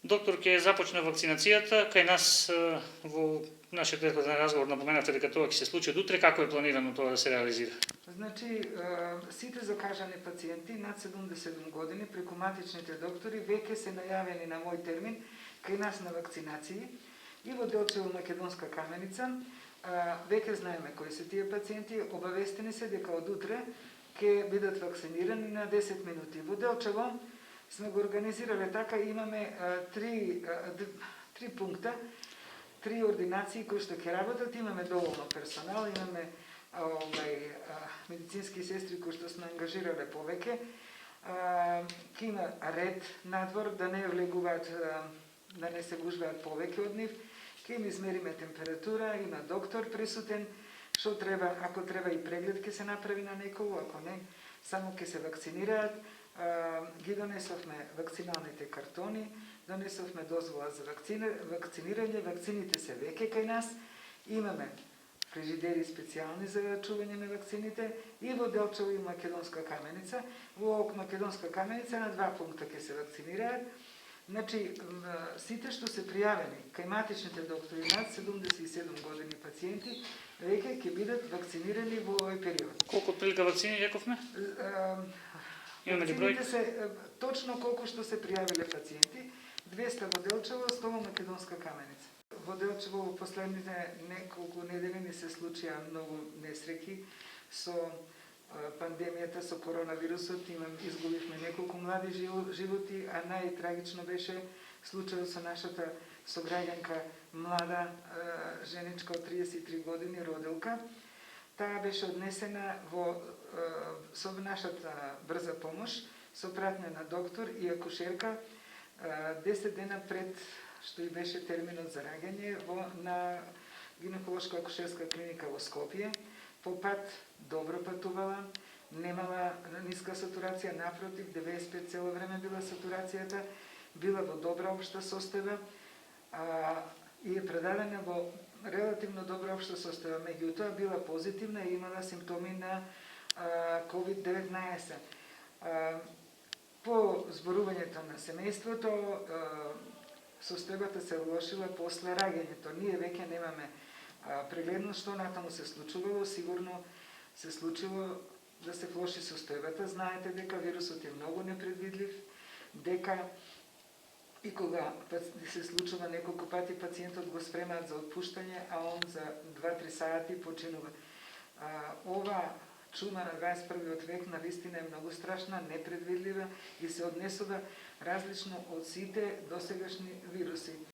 Доктор, ќе започне вакцинацијата, кај нас во нашиот претходен разговор напоменавте дека тоа ќе се случи од утре, како е планирано тоа да се реализира? Значи, сите закажани пациенти над 77 години преку матичните доктори веќе се најавени на мој термин кај нас на вакцинации и во Делчево Македонска Каменица. Веќе знаеме кои се тие пациенти, обавестени се дека од утре ќе бидат вакцинирани на 10 минути. Во Делчево сме го организирале така, имаме три пункта, три ординации кои што ќе работат, имаме доволно персонал, имаме медицински сестри кои што сме ангажирале повеќе, ќе има ред надвор, да не влегуваат, да не се гужваат повеќе од нив, ќе им измериме температура, има доктор присутен, што треба, ако треба и преглед ќе се направи на некого, ако не, само ќе се вакцинираат. Ги донесовме вакциналните картони, донесовме дозвола за вакцинирање, вакцините се веќе кај нас, имаме фрижидери специјални за чување на вакцините и во Делчево и Македонска Каменица. Во Македонска Каменица на два пункта ќе се вакцинираат. Значи, сите што се пријавени кај матичните доктори над 77 години пациенти веќе ќе бидат вакцинирани во овој период. Колку прилика вакцини рековме? Имаме ли број? Се точно колку што се пријавиле пациенти, 200 во Делчево, 100 во Македонска Каменица. Во Делчево во последните неколку недели ни се случија многу несреќи со пандемијата, со коронавирусот. Изгубивме неколку млади животи, а најтрагично беше случајот со нашата сограѓанка, млада женичка од 33 години, родилка. Таа беше однесена со нашата брза помош, со пратење на доктор и акушерка 10 дена пред што и беше терминот за раѓање на гинеколошка акушерска клиника во Скопје. По пат добро патувала, немала ниска сатурација, напротив, 95 цело време била сатурацијата, била во добра општа состојба и е предадена во релативно добра општа состојба, меѓутоа била позитивна и имала симптоми на COVID-19. По зборувањето на семејството, состојбата се влошила после раѓањето. Ние веќе немаме прегледност што натаму се случувало, сигурно се случило да се влоши состојбата. Знаете дека вирусот е многу непредвидлив, дека и кога се случува неколку пати пациентот го спремаат за отпуштање, а он за 2-3 сати починува. Ова чума на 21. век на вистина е многу страшна, непредвидлива и се однесува различно од сите досегашни вируси.